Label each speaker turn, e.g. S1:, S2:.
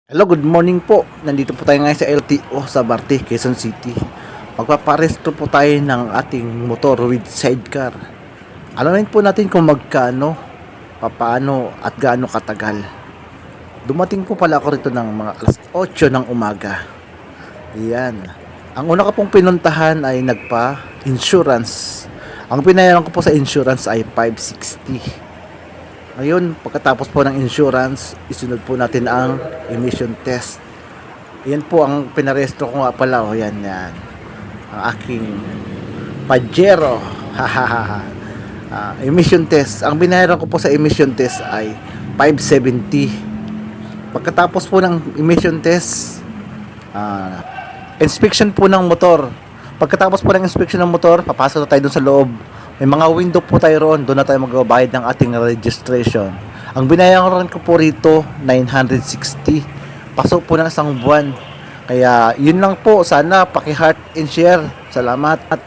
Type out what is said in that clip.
S1: Hello, good morning po. Nandito po tayo ngayon sa LTO sa Barte, Quezon City. Magpaparestro po tayo ng ating motor with sidecar. Alamin po natin kung magkano, papaano at gaano katagal. Dumating po pala ako rito ng mga alas 8 ng umaga. Ayan. Ang una ko pong pinuntahan ay nagpa-insurance. Ang binayaran ko po sa insurance ay 560. Ngayon, pagkatapos po ng insurance, isunod po natin ang emission test. Yan po ang pinarestro ko nga pala. O, yan. Ang aking Pajero. Emission test. Ang binayaran ko po sa emission test ay 570. Pagkatapos po ng emission test, inspection po ng motor. Pagkatapos po ng inspection ng motor, papasok na tayo dun sa loob. May mga window po tayo roon. Doon na tayo magbabayad ng ating registration. Ang binayaran ko po rito, 960. Pasok po ng isang buwan. Kaya yun lang po. Sana paki-heart and share. Salamat. At